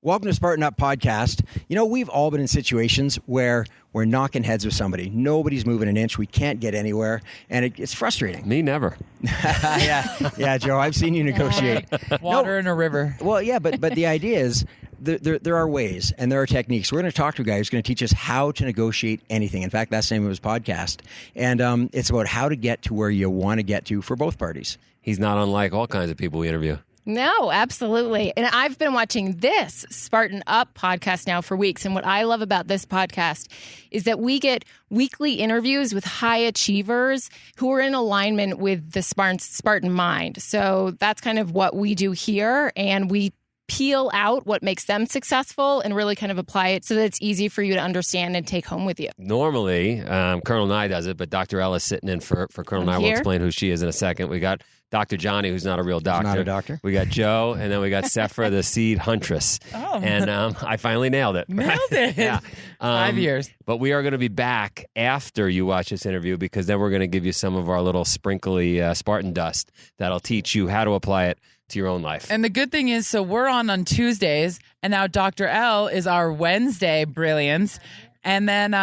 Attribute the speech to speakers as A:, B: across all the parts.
A: Welcome to Spartan Up podcast. You know, we've all been in situations where we're knocking heads with somebody. Nobody's moving an inch. We can't get anywhere, and it's frustrating.
B: Me never.
A: yeah, Joe. I've seen you negotiate.
C: Water in a river.
A: Well, yeah, but the idea is there are ways and there are techniques. We're going to talk to a guy who's going to teach us how to negotiate anything. In fact, that's the name of his podcast, and it's about how to get to where you want to get to for both parties.
B: He's not unlike all kinds of people we interview.
D: No, absolutely. And I've been watching this Spartan Up podcast now for weeks. And what I love about this podcast is that we get weekly interviews with high achievers who are in alignment with the Spartan mind. So that's kind of what we do here. And we peel out what makes them successful and really kind of apply it so that it's easy for you to understand and take home with you.
B: Normally, Colonel Nye does it, but Dr.L is sitting in for Colonel Nye. We'll explain who she is in a second. We got Dr. Johnny, who's not a real doctor.
A: He's not a doctor.
B: We got Joe, and then we got Sefra, the seed huntress.
C: Oh.
B: And I finally nailed it.
C: Nailed it.
B: Yeah.
C: 5 years.
B: But we are going to be back after you watch this interview because then we're going to give you some of our little sprinkly Spartan dust that'll teach you how to apply it to your own life.
C: And the good thing is, so we're on Tuesdays, and now Dr. L is our Wednesday brilliance. And then,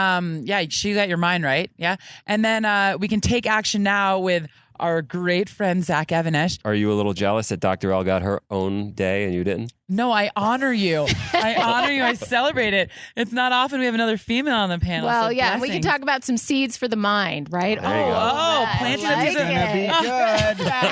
C: she got your mind right. Yeah. And then we can take action now with our great friend, Zach Evanesh.
B: Are you a little jealous that Dr. L got her own day and you didn't?
C: No, I honor you. I honor you. I celebrate it. It's not often we have another female on the panel.
D: Well,
C: so
D: yeah, and we can talk about some seeds for the mind, right?
B: There you go.
C: Planting
D: like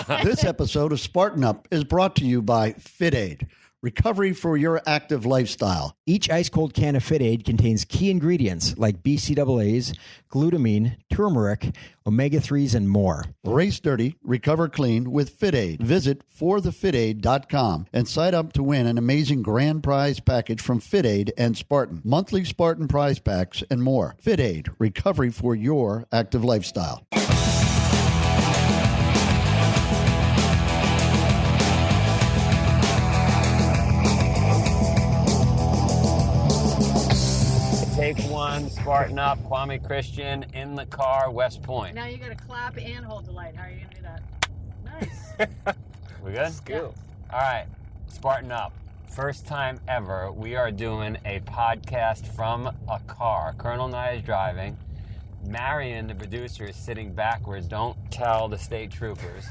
C: the
D: it.
E: This episode of Spartan Up is brought to you by FITAID, recovery for your active lifestyle.
A: Each ice-cold can of FITAID contains key ingredients like BCAAs, glutamine, turmeric, omega-3s, and more.
E: Race dirty, recover clean with FITAID. Visit forthefitaid.com and sign up to win an amazing grand prize package from FITAID and Spartan. Monthly Spartan prize packs and more. FITAID, recovery for your active lifestyle.
B: Take one, Spartan Up, Kwame Christian, in the car, West Point.
D: Now you got to clap and hold the light. How are you going to do that? Nice.
B: We good?
D: Skill.
B: All right, Spartan Up. First time ever, we are doing a podcast from a car. Colonel Nye is driving. Marion, the producer, is sitting backwards. Don't tell the state troopers.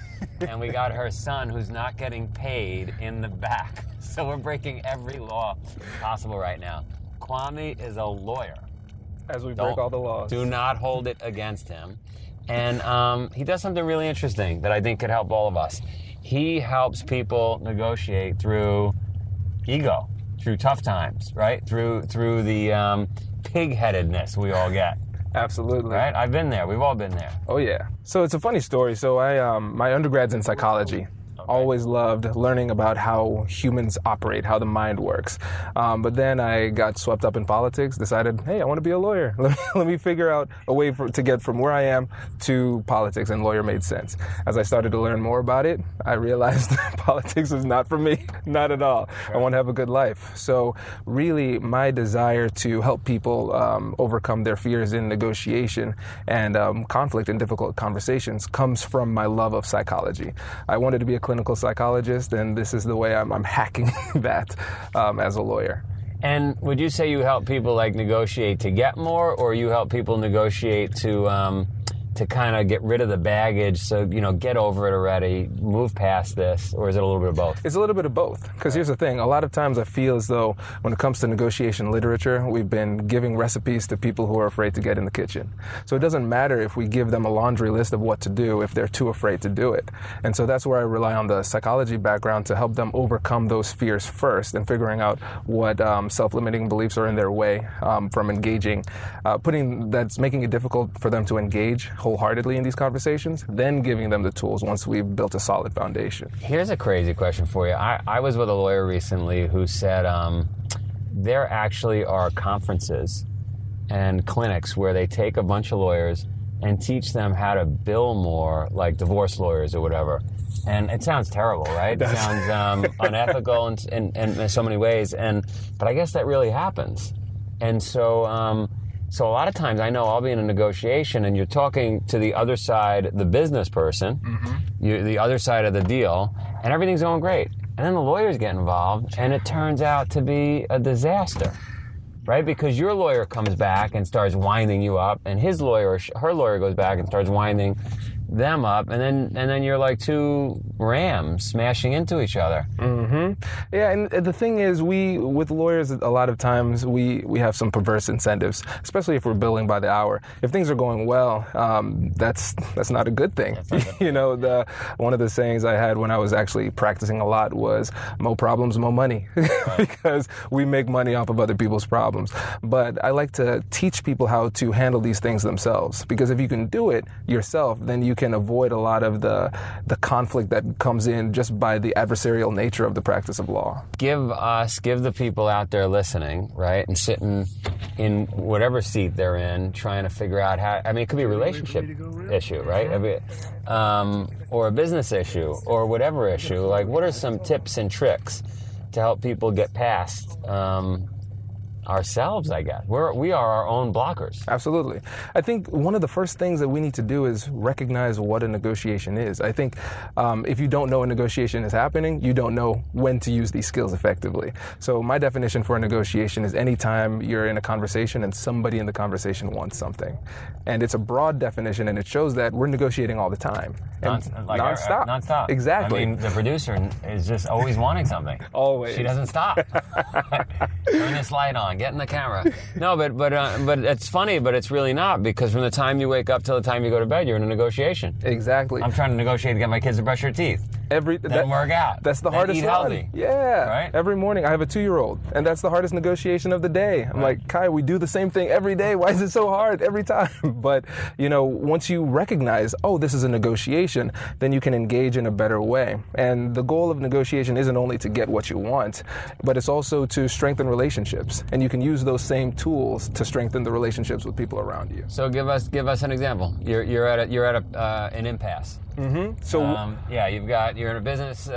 B: And we got her son, who's not getting paid, in the back. So we're breaking every law possible right now. Kwame is a lawyer.
F: As we break all the laws.
B: Do not hold it against him. And he does something really interesting that I think could help all of us. He helps people negotiate through ego, through tough times, right? Through the pig-headedness we all get.
F: Absolutely.
B: Right? I've been there. We've all been there.
F: Oh, yeah. So it's a funny story. So I, my undergrad's in psychology. Always loved learning about how humans operate, how the mind works. But then I got swept up in politics, decided, hey, I want to be a lawyer. Let me figure out a way to get from where I am to politics, and lawyer made sense. As I started to learn more about it, I realized politics is not for me, not at all. I want to have a good life. So really, my desire to help people overcome their fears in negotiation and conflict and difficult conversations comes from my love of psychology. I wanted to be a clinical psychologist, and this is the way I'm hacking that as a lawyer.
B: And would you say you help people negotiate to get more, or you help people negotiate to kind of get rid of the baggage, so, get over it already, move past this, or is it a little bit of both?
F: It's a little bit of both, because here's the thing. A lot of times I feel as though when it comes to negotiation literature, we've been giving recipes to people who are afraid to get in the kitchen. So it doesn't matter if we give them a laundry list of what to do if they're too afraid to do it. And so that's where I rely on the psychology background to help them overcome those fears first, and figuring out what self-limiting beliefs are in their way from engaging, that's making it difficult for them to engage wholeheartedly in these conversations, then giving them the tools once we've built a solid foundation.
B: Here's a crazy question for you. I was with a lawyer recently who said there actually are conferences and clinics where they take a bunch of lawyers and teach them how to bill more, like divorce lawyers or whatever. And it sounds terrible, right? It sounds unethical in so many ways. But I guess that really happens. And so a lot of times I know I'll be in a negotiation and you're talking to the other side, the business person, the other side of the deal, and everything's going great. And then the lawyers get involved, and it turns out to be a disaster, right? Because your lawyer comes back and starts winding you up, and his lawyer, her lawyer goes back and starts winding them up, and then you're like two rams smashing into each other.
F: Yeah, and the thing is, with lawyers, a lot of times we have some perverse incentives, especially if we're billing by the hour. If things are going well, that's not a good thing. You know, one of the sayings I had when I was actually practicing a lot was, "Mo problems, mo money," because we make money off of other people's problems. But I like to teach people how to handle these things themselves, because if you can do it yourself, then you can avoid a lot of the conflict that comes in just by the adversarial nature of the practice of law.
B: Give the people out there listening, right, and sitting in whatever seat they're in, trying to figure out how, I mean, it could be a relationship issue, right? Or a business issue, or whatever issue. Like, what are some tips and tricks to help people get past ourselves, I guess? We are our own blockers.
F: Absolutely. I think one of the first things that we need to do is recognize what a negotiation is. I think if you don't know a negotiation is happening, you don't know when to use these skills effectively. So my definition for a negotiation is anytime you're in a conversation and somebody in the conversation wants something. And it's a broad definition, and it shows that we're negotiating all the time. Non-stop.
B: Non-stop.
F: Exactly.
B: I mean, the producer is just always wanting something.
F: Always.
B: She doesn't stop. Turn this light on. Get in the camera. No, but it's funny, but it's really not, because from the time you wake up till the time you go to bed, you're in a negotiation.
F: Exactly.
B: I'm trying to negotiate to get my kids to brush their teeth. Then work out.
F: That's the
B: then
F: hardest
B: eat
F: one.
B: Healthy.
F: Yeah.
B: Right?
F: Every morning. I have a 2-year-old, and that's the hardest negotiation of the day. I'm like, Kai, we do the same thing every day. Why is it so hard every time? But, you know, once you recognize, oh, this is a negotiation, then you can engage in a better way. And the goal of negotiation isn't only to get what you want, but it's also to strengthen relationships. And you can use those same tools to strengthen the relationships with people around you.
B: So give us an example. You're at an impasse.
F: So
B: you're in a business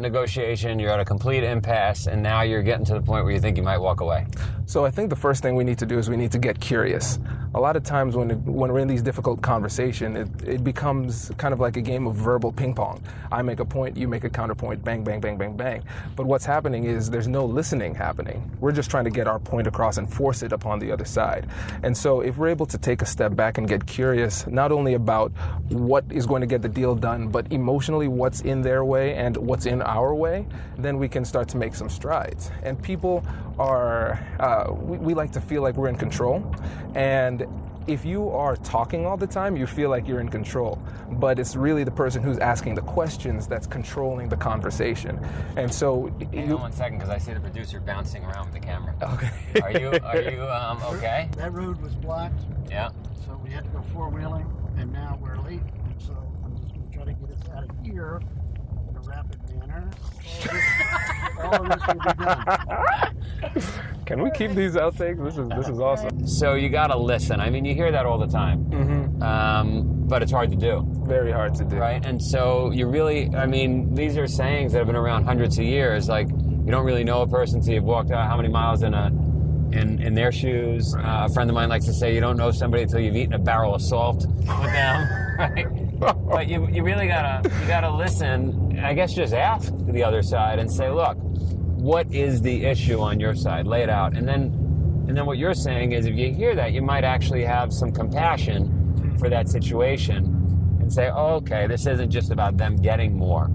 B: negotiation, you're at a complete impasse, and now you're getting to the point where you think you might walk away.
F: So I think the first thing we need to do is we need to get curious. A lot of times when we're in these difficult conversations, it becomes kind of like a game of verbal ping pong. I make a point, you make a counterpoint, bang, bang, bang, bang, bang. But what's happening is there's no listening happening. We're just trying to get our point across and force it upon the other side. And so if we're able to take a step back and get curious, not only about what is going to get the deal done, but emotionally what's in their way and what's in our way, then we can start to make some strides. And people are, we like to feel like we're in control. And if you are talking all the time, you feel like you're in control. But it's really the person who's asking the questions that's controlling the conversation. And so...
B: Hang on 1 second, because I see the producer bouncing around with the camera.
F: Okay.
B: Are you okay?
G: That road was blocked.
B: Yeah.
G: So we had to go four-wheeling, and now we're late. And so I'm just going to try to get us out of here in a rapid manner. All of this will be done.
F: Can we keep these outtakes? This is awesome.
B: So you got to listen. I mean, you hear that all the time. But it's hard to do.
F: Very hard to do.
B: Right? And so you really, I mean, these are sayings that have been around hundreds of years. Like, you don't really know a person until you've walked out how many miles in their shoes. A friend of mine likes to say you don't know somebody until you've eaten a barrel of salt with them. Right? But you really gotta listen. I guess just ask the other side and say, look, what is the issue on your side? Lay it out. And then what you're saying is, if you hear that, you might actually have some compassion for that situation and say, oh, okay, this isn't just about them getting more.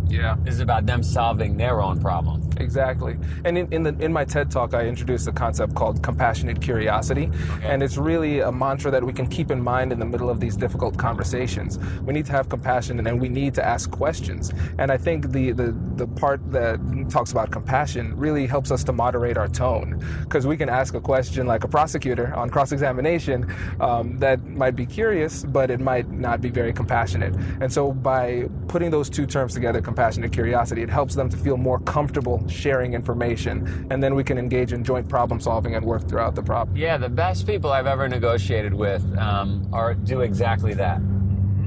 F: Yeah.
B: This is about them solving their own problem.
F: Exactly. And in my TED Talk, I introduced a concept called compassionate curiosity. Okay. And it's really a mantra that we can keep in mind in the middle of these difficult conversations. We need to have compassion, and we need to ask questions. And I think the part that talks about compassion really helps us to moderate our tone, because we can ask a question like a prosecutor on cross-examination that might be curious, but it might not be very compassionate. And so by putting those two terms together, compassionate curiosity, it helps them to feel more comfortable sharing information, and then we can engage in joint problem solving and work throughout the problem.
B: Yeah, the best people I've ever negotiated with do exactly that.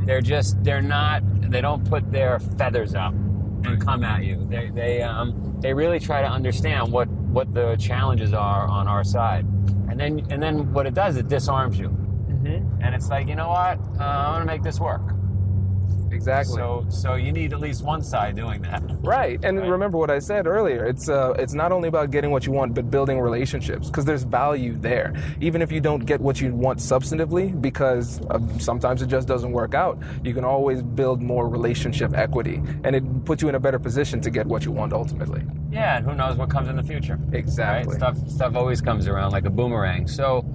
B: They don't put their feathers up and come at you. They really try to understand what the challenges are on our side, and then what it does, it disarms you. And it's like, you know what, I want to make this work.
F: Exactly.
B: So you need at least one side doing that.
F: Right. And remember what I said earlier. It's not only about getting what you want, but building relationships, because there's value there. Even if you don't get what you want substantively, because sometimes it just doesn't work out, you can always build more relationship equity, and it puts you in a better position to get what you want ultimately.
B: Yeah, and who knows what comes in the future.
F: Exactly.
B: Right? Stuff always comes around like a boomerang. So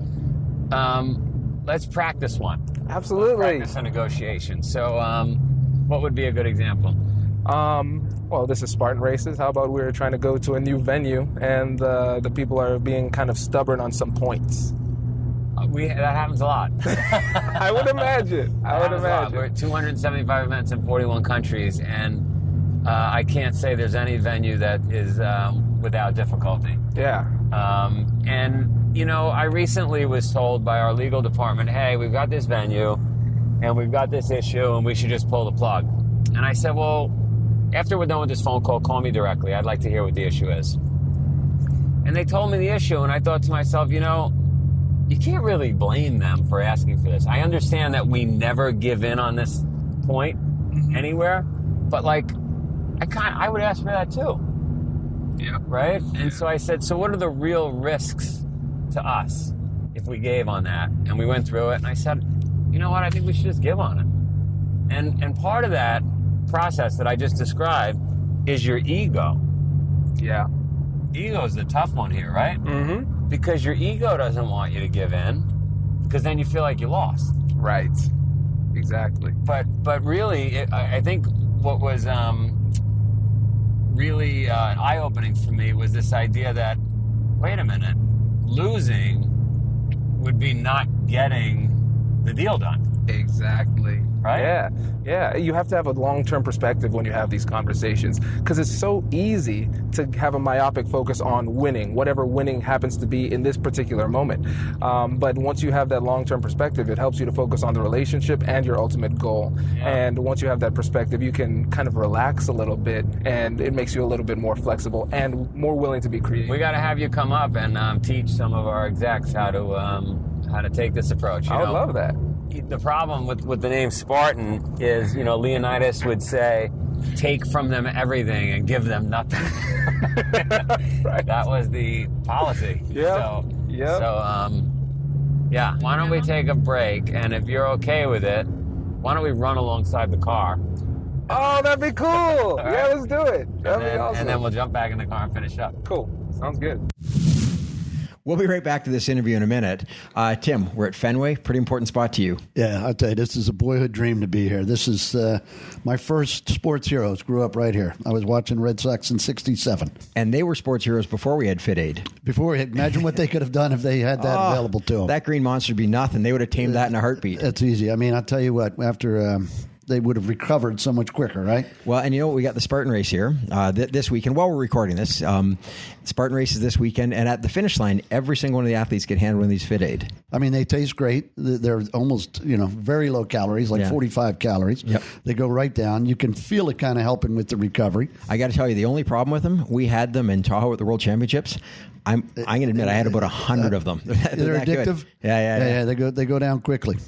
B: let's practice one.
F: Absolutely.
B: Practice a negotiation. So what would be a good example?
F: Well, this is Spartan races. How about we're trying to go to a new venue and the people are being kind of stubborn on some points?
B: That happens a lot.
F: I would imagine.
B: We're at 275 events in 41 countries, and I can't say there's any venue that is without difficulty.
F: Yeah.
B: And, you know, I recently was told by our legal department, hey, we've got this venue, and we've got this issue, and we should just pull the plug. And I said, well, after we're done with this phone call, call me directly. I'd like to hear what the issue is. And they told me the issue, and I thought to myself, you know, you can't really blame them for asking for this. I understand that we never give in on this point anywhere, but like, I would ask for that too.
F: Yeah.
B: Right? And so I said, so what are the real risks to us if we gave on that? And we went through it, and I said, you know what, I think we should just give on it. And part of that process that I just described is your ego.
F: Yeah.
B: Ego is the tough one here, right?
F: Mm-hmm.
B: Because your ego doesn't want you to give in, because then you feel like you lost.
F: Right. Exactly.
B: But really, I think what was really eye-opening for me was this idea that, wait a minute, losing would be not getting the deal done.
F: Exactly.
B: Right?
F: Yeah. You have to have a long-term perspective when you have these conversations, because it's so easy to have a myopic focus on winning, whatever winning happens to be in this particular moment. But once you have that long-term perspective, it helps you to focus on the relationship and your ultimate goal. Yeah. And once you have that perspective, you can kind of relax a little bit, and it makes you a little bit more flexible and more willing to be creative.
B: We got to have you come up and teach some of our execs how to take this approach.
F: I would love that.
B: The problem with the name Spartan is, you know, Leonidas would say, take from them everything and give them nothing.
F: Right.
B: That was the policy.
F: Yeah.
B: Yeah. Why don't we take a break? And if you're okay with it, why don't we run alongside the car?
F: Oh, that'd be cool.
B: Right.
F: Yeah, let's do it. That'd be awesome.
B: And then we'll jump back in the car and finish up.
F: Cool. Sounds good.
A: We'll be right back to this interview in a minute. Tim, we're at Fenway. Pretty important spot to you.
E: Yeah, I'll tell you, this is a boyhood dream to be here. This is my first sports heroes. Grew up right here. I was watching Red Sox in '67.
A: And they were sports heroes before we had FITAID.
E: Imagine what they could have done if they had that available to them.
A: That green monster would be nothing. They would have tamed that in a heartbeat.
E: That's easy. I mean, I'll tell you what, after... they would have recovered so much quicker, right?
A: Well, and you know what? We got the Spartan race here this weekend. While we're recording this, Spartan race is this weekend, and at the finish line, every single one of the athletes get handed one of these FITAID.
E: I mean, they taste great. They're almost, very low calories, like 45 calories.
A: Yep.
E: They go right down. You can feel it kind of helping with the recovery.
A: I got to tell you, the only problem with them, we had them in Tahoe at the World Championships. I'm going to admit, I had about 100 of them.
E: They're addictive.
A: Yeah.
E: They go down quickly.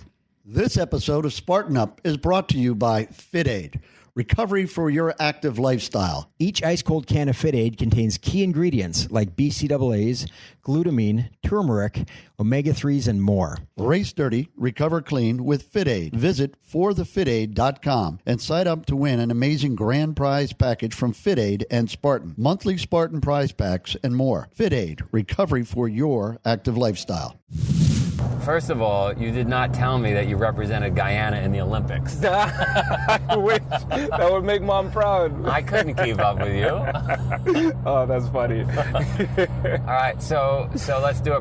E: This episode of Spartan Up is brought to you by FITAID, recovery for your active lifestyle.
A: Each ice-cold can of FITAID contains key ingredients like BCAAs, glutamine, turmeric, omega-3s, and more.
E: Race dirty, recover clean with FITAID. Visit forthefitaid.com and sign up to win an amazing grand prize package from FITAID and Spartan. Monthly Spartan prize packs and more. FITAID, recovery for your active lifestyle.
B: First of all, you did not tell me that you represented Guyana in the Olympics.
F: I wish. That would make Mom proud.
B: I couldn't keep up with you.
F: Oh, that's funny.
B: All right, so let's do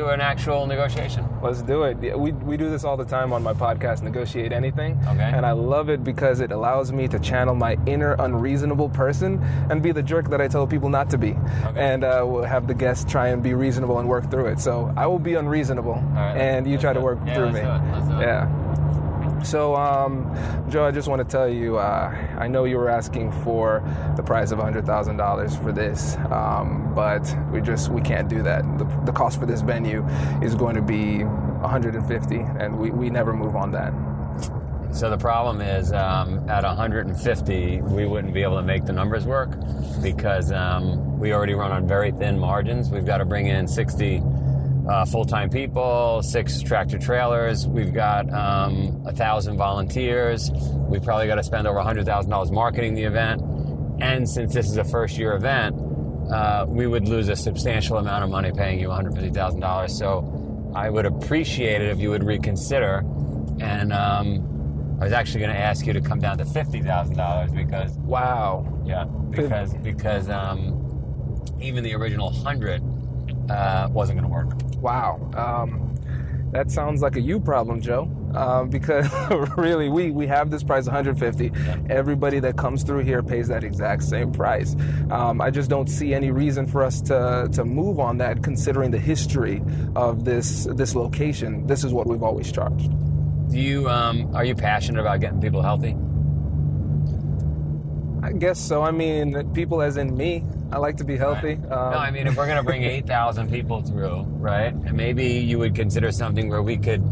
B: an actual negotiation.
F: Let's do it. Yeah, we do this all the time on my podcast, Negotiate Anything.
B: Okay.
F: And I love it because it allows me to channel my inner unreasonable person and be the jerk that I tell people not to be. Okay. And we'll have the guests try and be reasonable and work through it. So I will be unreasonable. All right. And you try to work through me.
B: Let's do it.
F: Yeah. So, Joe, I just want to tell you, I know you were asking for the price of $100,000 for this, but we can't do that. The cost for this venue is going to be $150,000, and we never move on that.
B: So the problem is at 150, we wouldn't be able to make the numbers work because we already run on very thin margins. We've got to bring in 60 full-time people, 6 tractor trailers. We've got 1,000 volunteers. We've probably got to spend over $100,000 marketing the event. And since this is a first-year event, we would lose a substantial amount of money paying you $150,000. So I would appreciate it if you would reconsider. And I was actually going to ask you to come down to $50,000 because
F: Wow.
B: yeah, because even the original 100 wasn't going to work.
F: Wow. That sounds like a you problem, Joe. Because really, we have this price, 150. Everybody that comes through here pays that exact same price. I just don't see any reason for us to move on that, considering the history of this location. This is what we've always charged.
B: Do you are you passionate about getting people healthy?
F: I guess so. I mean, people as in me. I like to be healthy.
B: Right. No, I mean, if we're going to bring 8,000 people through, right, and maybe you would consider something where we could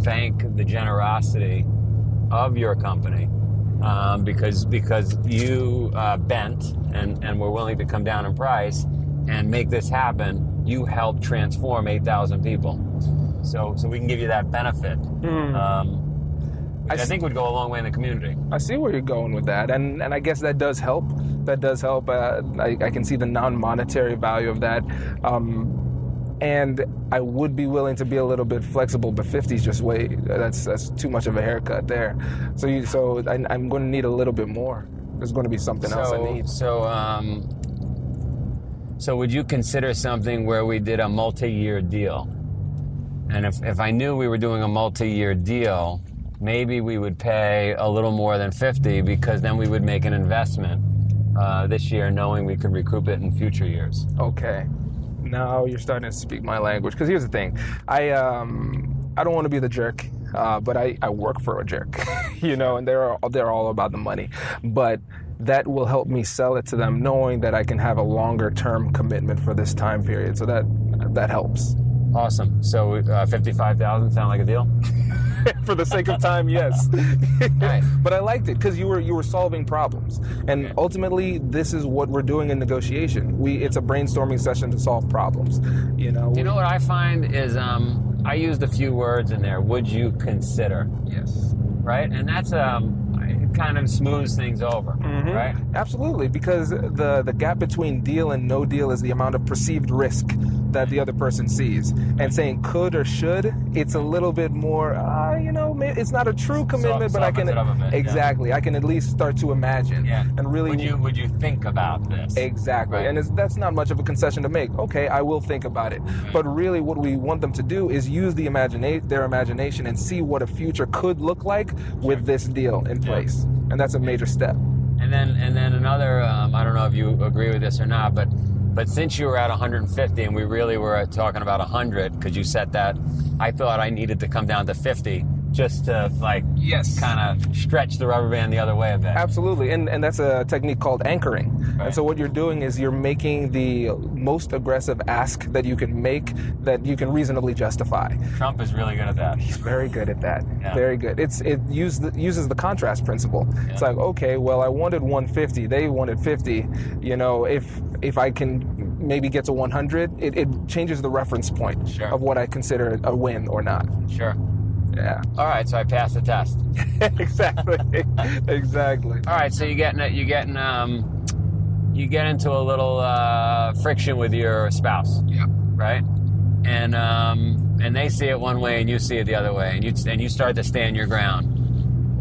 B: thank the generosity of your company because you bent and were willing to come down in price and make this happen. You helped transform 8,000 people. So we can give you that benefit. I think would go a long way in the community.
F: I see where you're going with that, and I guess that does help. That does help. I can see the non-monetary value of that, and I would be willing to be a little bit flexible. But 50 is just that's too much of a haircut there. So I'm going to need a little bit more. There's going to be something else I need.
B: So would you consider something where we did a multi-year deal? And if I knew we were doing a multi-year deal, maybe we would pay a little more than 50 because then we would make an investment this year knowing we could recoup it in future years.
F: Okay. Now you're starting to speak my language. Because here's the thing. I don't want to be the jerk, but I work for a jerk. And they're all about the money. But that will help me sell it to them knowing that I can have a longer term commitment for this time period. So that helps.
B: Awesome. So 55,000 sound like a deal?
F: For the sake of time, yes.
B: Nice.
F: But I liked it because you were solving problems, and ultimately, this is what we're doing in negotiation. It's a brainstorming session to solve problems. You know what
B: I find is I used a few words in there. Would you consider?
F: Yes.
B: Right, and that's it kind of smooths things over, right?
F: Absolutely, because the gap between deal and no deal is the amount of perceived risk that the other person sees. And saying could or should, it's a little bit more, it's not a true commitment, but I can exactly, I can at least start to imagine and really.
B: Would you think about this?
F: Exactly,
B: right.
F: And that's not much of a concession to make. Okay, I will think about it, but really, what we want them to do is use their imagination and see what a future could look like with this deal in place, and that's a major step.
B: And then another, I don't know if you agree with this or not, but since you were at 150 and we really were talking about 100, because you said that, I thought I needed to come down to 50 just to kind of stretch the rubber band the other way a bit.
F: Absolutely, and that's a technique called anchoring.
B: Right.
F: And so what you're doing is you're making the most aggressive ask that you can make that you can reasonably justify.
B: Trump is really good at that.
F: He's very good at that.
B: Yeah.
F: Very good. It uses the contrast principle. Yeah. It's like, okay, well, I wanted 150, they wanted 50. If I can maybe get to 100, it changes the reference point of what I consider a win or not.
B: Sure.
F: Yeah.
B: All right, so I passed the test.
F: Exactly. Exactly.
B: All right, so you get into a little friction with your spouse.
F: Yeah.
B: Right? And they see it one way and you see it the other way, and you start to stand your ground.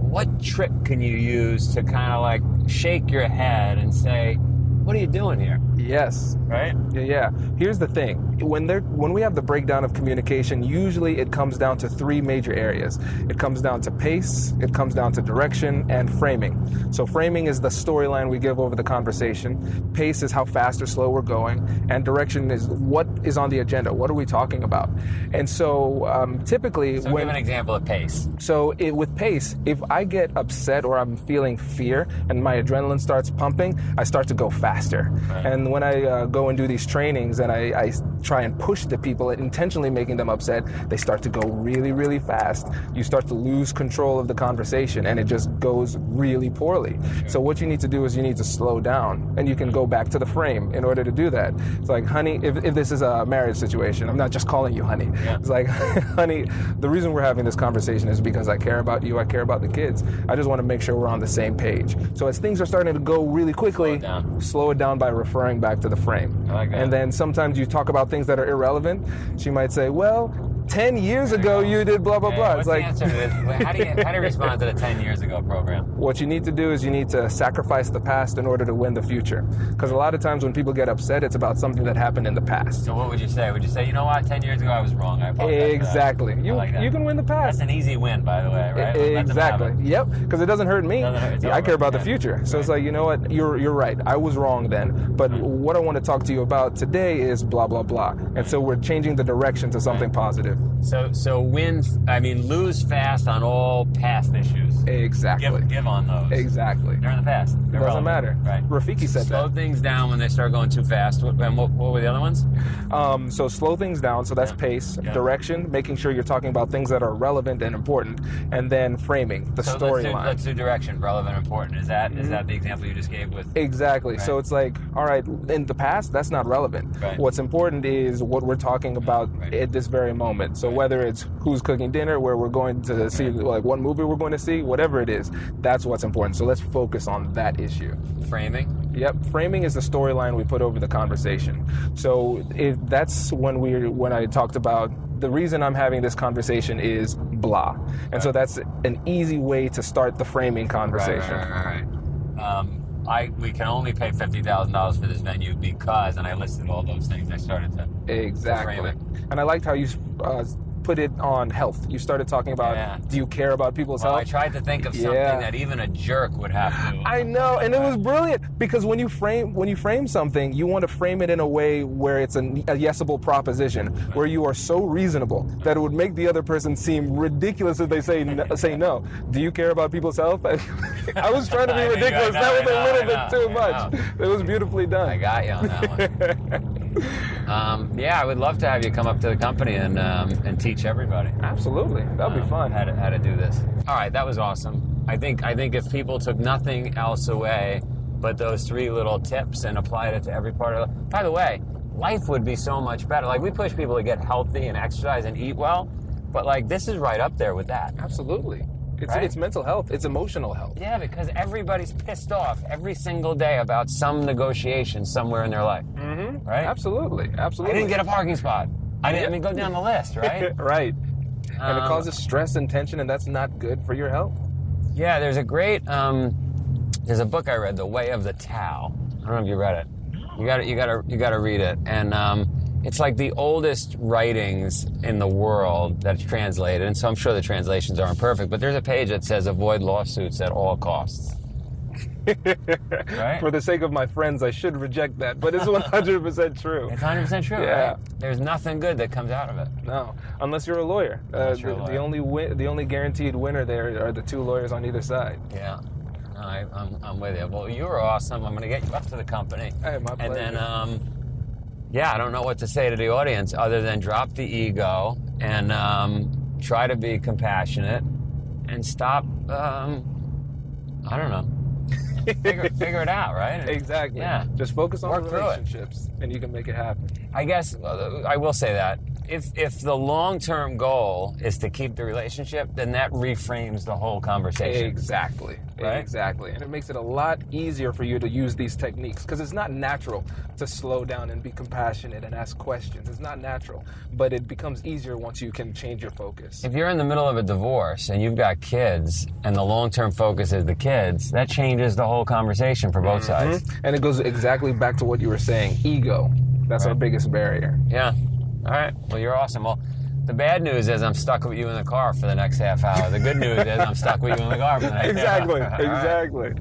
B: What trick can you use to kind of like shake your head and say, what are you doing here?
F: Yes.
B: Right?
F: Yeah. Here's the thing. When we have the breakdown of communication, usually it comes down to 3 major areas. It comes down to pace, it comes down to direction, and framing. So framing is the storyline we give over the conversation. Pace is how fast or slow we're going. And direction is what is on the agenda. What are we talking about? And so typically...
B: So give an example of pace.
F: So with pace, if I get upset or I'm feeling fear and my adrenaline starts pumping, I start to go faster. Right. And then when I go and do these trainings and I try and push the people, intentionally making them upset, they start to go really, really fast. You start to lose control of the conversation, and it just goes really poorly. So what you need to do is you need to slow down, and you can go back to the frame in order to do that. It's like, honey, if this is a marriage situation, I'm not just calling you honey. Yeah. It's like, honey, the reason we're having this conversation is because I care about you, I care about the kids. I just want to make sure we're on the same page. So as things are starting to go really quickly, slow it down by referring back to the frame. I like that. And then sometimes you talk about things that are irrelevant. She might say, well, 10 years ago you did blah, blah, blah.
B: What's
F: it's like,
B: the answer to this? How do you respond to the 10 years ago program?
F: What you need to do is you need to sacrifice the past in order to win the future. Because a lot of times when people get upset, it's about something that happened in the past.
B: So what would you say? Would you say, you know what, 10 years ago I was wrong. I apologize.
F: Exactly. You can win the past.
B: That's an easy win, by the way, right?
F: Exactly. Yep. Because it doesn't hurt me. I care about the future. So it's like, you know what, you're right. I was wrong then. But what I want to talk to you about today is blah, blah, blah. And so we're changing the direction to something positive.
B: So lose fast on all past issues.
F: Exactly.
B: Give on those.
F: Exactly.
B: They're in the past. They're
F: doesn't matter.
B: Right.
F: Rafiki said
B: slow
F: that.
B: Things down when they start going too fast. What were the other ones?
F: So slow things down. So that's pace, direction, making sure you're talking about things that are relevant and important, and then framing the storyline.
B: Let's do direction, relevant, important. Is that the example you just gave with?
F: Exactly. Right. So it's like, all right, in the past, that's not relevant. Right. What's important is what we're talking about at this very moment. So whether it's who's cooking dinner, where we're going to see, like what movie we're going to see, whatever it is, that's what's important. So let's focus on that issue.
B: Framing?
F: Yep. Framing is the storyline we put over the conversation. So that's when I talked about the reason I'm having this conversation is blah. And so that's an easy way to start the framing conversation.
B: Right. We can only pay $50,000 for this venue because, and I listed all those things. I started to
F: exactly.
B: To frame it.
F: And I liked how you put it on health. You stared talking about, do you care about people's health?
B: I tried to think of something that even a jerk would have to.
F: I know, and it was brilliant because when you frame something, you want to frame it in a way where it's a yesable proposition, where you are so reasonable that it would make the other person seem ridiculous if they say no. Do you care about people's health? I was trying to be ridiculous. That was a little bit too much. It was beautifully done.
B: I got you on that one. I would love to have you come up to the company and teach everybody.
F: Absolutely, that'd be fun.
B: How to do this. All right, that was awesome. I think if people took nothing else away but those 3 little tips and applied it to every part of it. By the way, life would be so much better. Like, we push people to get healthy and exercise and eat well, but like, this is right up there with that.
F: Absolutely. It's mental health. It's emotional health.
B: Yeah, because everybody's pissed off every single day about some negotiation somewhere in their life. Mm-hmm. Right?
F: Absolutely.
B: I didn't get a parking spot. Go down the list, right?
F: Right. And it causes stress and tension, and that's not good for your health.
B: Yeah, there's a great, there's a book I read, The Way of the Tao. I don't know if you read it. You gotta read it. And it's like the oldest writings in the world that's translated, and so I'm sure the translations aren't perfect, but there's a page that says avoid lawsuits at all costs. Right?
F: For the sake of my friends, I should reject that, but it's 100% true.
B: It's 100% true,
F: yeah.
B: Right? There's nothing good that comes out of it.
F: No, unless you're a lawyer. The only guaranteed winner there are the 2 lawyers on either side.
B: Yeah. I'm with you. Well, you were awesome. I'm going to get you up to the company.
F: Hey, my pleasure.
B: And then, I don't know what to say to the audience other than drop the ego and try to be compassionate and stop, I don't know. Figure it out, right?
F: Exactly.
B: Yeah.
F: Just focus on
B: Work
F: relationships, and you can make it happen.
B: I guess I will say that if the long-term goal is to keep the relationship, then that reframes the whole conversation.
F: Exactly. Right? Exactly. And it makes it a lot easier for you to use these techniques because it's not natural to slow down and be compassionate and ask questions. It's not natural, but it becomes easier once you can change your focus.
B: If you're in the middle of a divorce and you've got kids and the long-term focus is the kids, that changes the whole conversation for both sides.
F: And it goes exactly back to what you were saying, ego. That's our biggest barrier.
B: Yeah. All right. Well, you're awesome. Well, the bad news is I'm stuck with you in the car for the next half hour. The good news is I'm stuck with you in the car for the next half hour.
F: Exactly.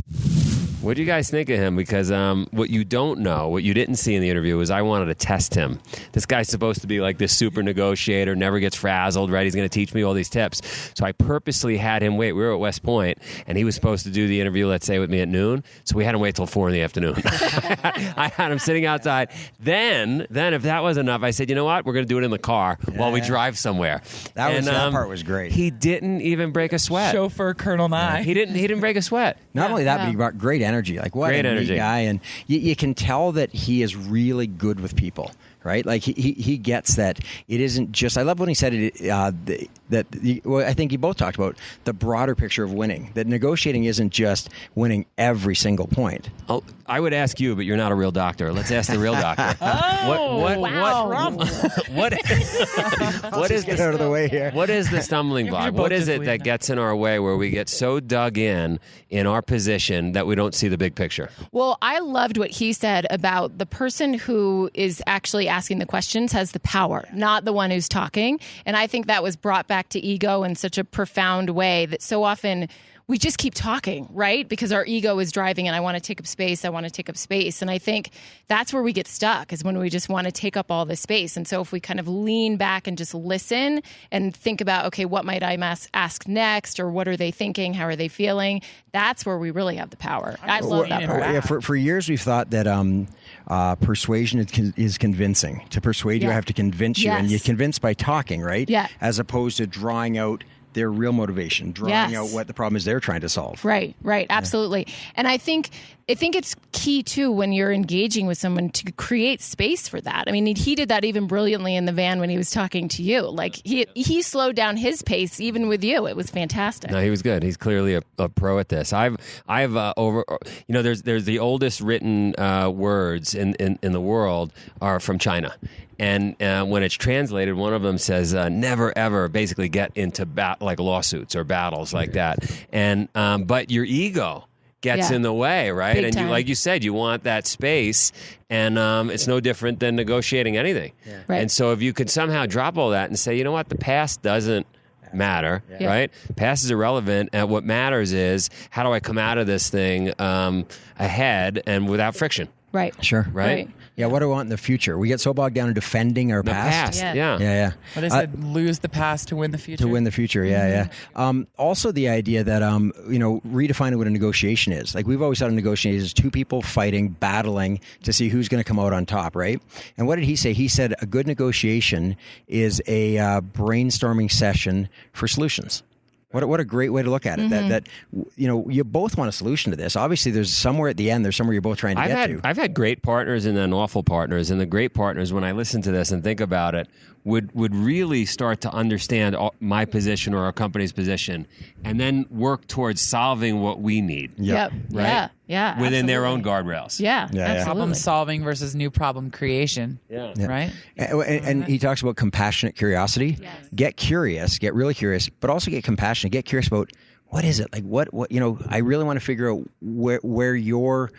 B: What do you guys think of him? Because what you don't know, what you didn't see in the interview, is I wanted to test him. This guy's supposed to be like this super negotiator, never gets frazzled, right? He's going to teach me all these tips. So I purposely had him wait. We were at West Point, and he was supposed to do the interview, let's say, with me at noon. So we had him wait till 4 in the afternoon. I had him sitting outside. Then if that was enough, I said, you know what? We're going to do it in the car while we drive somewhere.
A: That part was great.
B: He didn't even break a sweat.
C: Chauffeur Colonel Nye.
B: He didn't break a sweat.
A: Not only that, but he brought great energy. Like, what
B: Great
A: a neat
B: energy.
A: guy. And you can tell that he is really good with people, right? Like, he gets that it isn't just... I love when he said it, I think you both talked about the broader picture of winning, that negotiating isn't just winning every single point.
B: Oh, I would ask you, but you're not a real doctor. Let's ask the real doctor. What is
A: Get out of the way here.
B: What is the stumbling block? What is it that gets in our way where we get so dug in our position that we don't see the big picture?
D: Well, I loved what he said about the person who is actually asking the questions has the power, not the one who's talking. And I think that was brought back to ego in such a profound way that so often we just keep talking, right? Because our ego is driving and I want to take up space. And I think that's where we get stuck, is when we just want to take up all this space. And so if we kind of lean back and just listen and think about, okay, what might I ask next? Or what are they thinking? How are they feeling? That's where we really have the power. I love that part.
A: Yeah, for years we've thought that persuasion is convincing. To persuade you, I have to convince you.
D: Yes.
A: And you convince by talking, right?
D: Yeah.
A: As opposed to drawing out their real motivation, drawing out what the problem is they're trying to solve.
D: Right, absolutely. And I think it's key too when you're engaging with someone to create space for that. I mean, he did that even brilliantly in the van when he was talking to you. Like he slowed down his pace even with you. It was fantastic.
B: No, he was good. He's clearly a pro at this. I've there's the oldest written words in the world are from China. And when it's translated, one of them says, never, ever basically get into like lawsuits or battles like that. And but your ego gets in the way, right?
D: Big
B: and
D: time.
B: like you said, you want that space. And it's no different than negotiating anything. Yeah.
D: Right.
B: And so if you could somehow drop all that and say, you know what, the past doesn't matter, right? Past is irrelevant. And what matters is, how do I come out of this thing ahead and without friction?
D: Right.
A: Sure.
B: Right?
A: Yeah, what do I want in the future? We get so bogged down in defending our past.
B: Yeah.
C: What they said, lose the past to win the future.
A: To win the future, also the idea that, redefining what a negotiation is. Like, we've always thought a negotiation is two people fighting, battling to see who's going to come out on top, right? And what did he say? He said a good negotiation is a brainstorming session for solutions. What a great way to look at it. That you both want a solution to this. Obviously, there's somewhere at the end. There's somewhere you're both trying to get to.
B: I've had great partners and then awful partners, and the great partners, when I listen to this and think about it, would really start to understand my position or our company's position, and then work towards solving what we need.
D: Yep.
B: Right?
D: Yeah.
B: Within their own guardrails.
D: Yeah. Absolutely.
C: Problem solving versus new problem creation.
B: Yeah.
C: Right?
A: And he talks about compassionate curiosity.
D: Yes.
A: Get curious, get really curious, but also get compassionate. Get curious about what is it? Like, what I really want to figure out where your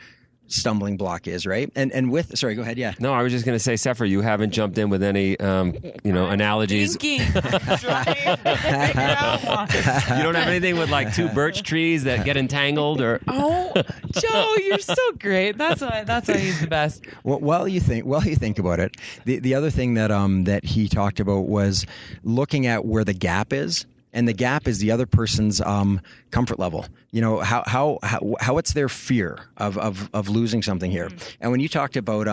A: stumbling block is, right? And with, sorry, go ahead. Yeah.
B: No, I was just going to say, Sefra, you haven't jumped in with any, analogies.
C: Thinking. Trying to figure out.
B: You don't have anything with like two birch trees that get entangled, or?
C: Oh, Joe, you're so great. That's why he's the best.
A: Well, while you think about it, the other thing that he talked about was looking at where the gap is. And the gap is the other person's comfort level. How what's their fear of losing something here? And when you talked about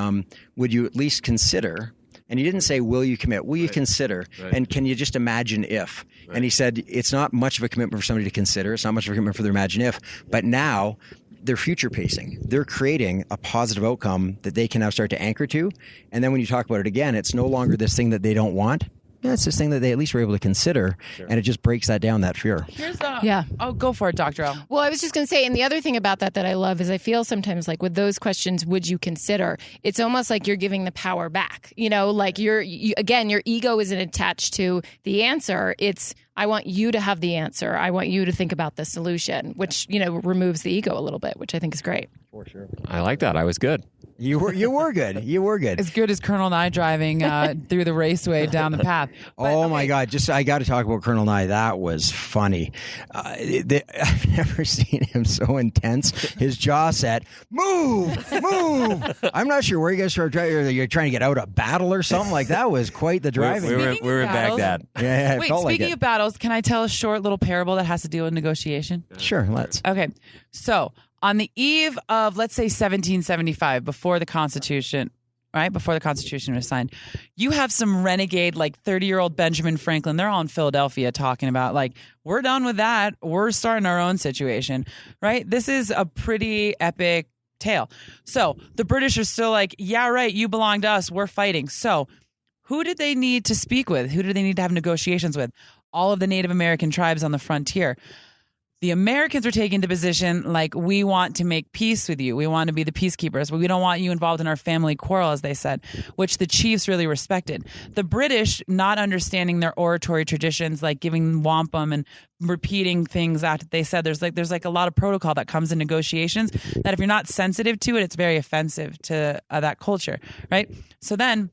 A: would you at least consider, and you didn't say will you commit, will you consider, and can you just imagine if? And he said it's not much of a commitment for somebody to consider. It's not much of a commitment for their imagine if. But now they're future pacing. They're creating a positive outcome that they can now start to anchor to. And then when you talk about it again, it's no longer this thing that they don't want. Yeah, it's this thing that they at least were able to consider, and it just breaks that down, that fear.
C: Here's the Oh, go for it, Dr. L.
D: Well, I was just going to say, and the other thing about that I love is I feel sometimes like with those questions, would you consider? It's almost like you're giving the power back. Like your ego isn't attached to the answer. It's, I want you to have the answer. I want you to think about the solution, which, removes the ego a little bit, which I think is great.
A: For sure.
B: I like that. I was good.
A: You were good. You were good.
C: As good as Colonel Nye driving through the raceway down the path. But,
A: Oh my God! I got to talk about Colonel Nye. That was funny. I've never seen him so intense. His jaw set. Move. I'm not sure where you guys are driving. You're trying to get out of battle or something like that. Was quite the driving.
B: We were in Baghdad.
A: Yeah, it
C: Wait,
A: felt like
C: speaking
A: it.
C: of battles, can I tell a short little parable that has to do with negotiation?
A: Sure, let's.
C: Okay. So on the eve of, let's say, 1775, before the Constitution, right? Before the Constitution was signed, you have some renegade, like 30-year-old Benjamin Franklin. They're all in Philadelphia talking about, like, we're done with that. We're starting our own situation, right? This is a pretty epic tale. So the British are still like, yeah, right, you belong to us. We're fighting. So who did they need to speak with? Who did they need to have negotiations with? All of the Native American tribes on the frontier. The Americans were taking the position like, we want to make peace with you. We want to be the peacekeepers. We don't want you involved in our family quarrel, as they said, which the chiefs really respected. The British, not understanding their oratory traditions, like giving wampum and repeating things after they said, there's like a lot of protocol that comes in negotiations that if you're not sensitive to it, it's very offensive to that culture, right? So then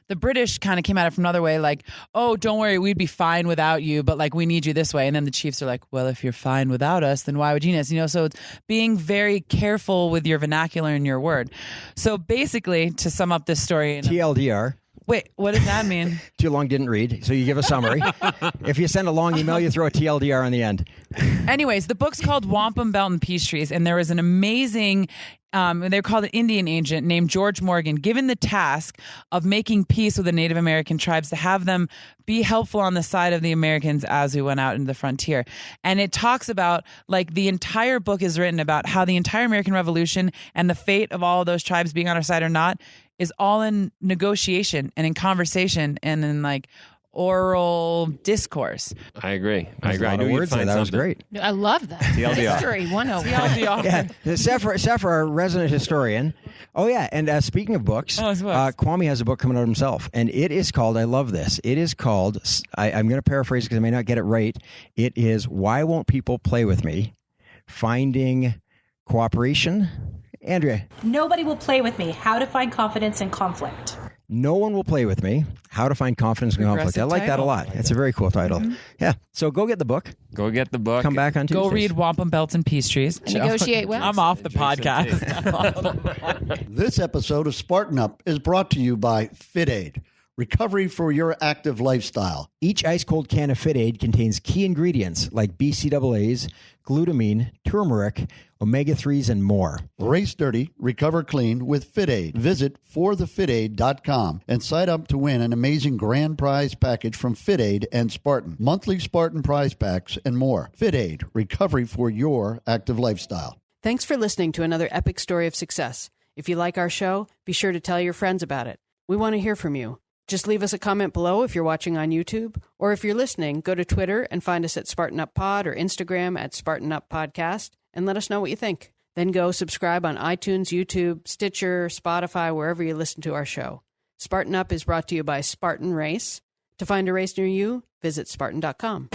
C: the British kind of came at it from another way, like, oh, don't worry, we'd be fine without you, but like we need you this way. And then the chiefs are like, well, if you're fine without us, then why would you need us? You know, so it's being very careful with your vernacular and your word. So basically, to sum up this story,
A: TLDR.
C: wait, what does that mean?
A: Too long didn't read, so you give a summary. If you send a long email, you throw a TLDR on the end.
C: Anyways, the book's called Wampum, Belt, and Peace Trees, and there was an amazing, they're called an Indian agent named George Morgan, given the task of making peace with the Native American tribes to have them be helpful on the side of the Americans as we went out into the frontier. And it talks about, like, the entire book is written about how the entire American Revolution and the fate of all of those tribes being on our side or not is all in negotiation and in conversation and in, like, oral discourse.
B: I agree.
A: There's a lot of words there. That was great.
D: I love that.
B: TLDR.
D: History 101.
C: TLDR.
A: Yeah, Sefra, our resident historian. Oh yeah, and speaking of books, Kwame has a book coming out himself, and it is called. I love this. It is called. I'm going to paraphrase because I may not get it right. It is "Why Won't People Play with Me? Finding Cooperation." Andrea.
H: Nobody will play with me. How to find confidence in conflict.
A: No one will play with me. How to find confidence in conflict. I like that a lot. It's a very cool title. Mm-hmm. Yeah. So go get the book.
B: Go get the book.
A: Come back on Tuesdays.
C: Go read Wampum, Belts, and Peace Trees.
D: And negotiate well.
C: I'm off the podcast.
E: This episode of Spartan Up is brought to you by FITAID, recovery for your active lifestyle.
A: Each ice-cold can of FITAID contains key ingredients like BCAAs, glutamine, turmeric, omega-3s, and more.
E: Race dirty, recover clean with FITAID. Visit forthefitaid.com and sign up to win an amazing grand prize package from FITAID and Spartan. Monthly Spartan prize packs and more. FITAID, recovery for your active lifestyle.
I: Thanks for listening to another epic story of success. If you like our show, be sure to tell your friends about it. We want to hear from you. Just leave us a comment below if you're watching on YouTube, or if you're listening, go to Twitter and find us at Spartan Up Pod or Instagram at Spartan Up Podcast and let us know what you think. Then go subscribe on iTunes, YouTube, Stitcher, Spotify, wherever you listen to our show. Spartan Up is brought to you by Spartan Race. To find a race near you, visit Spartan.com.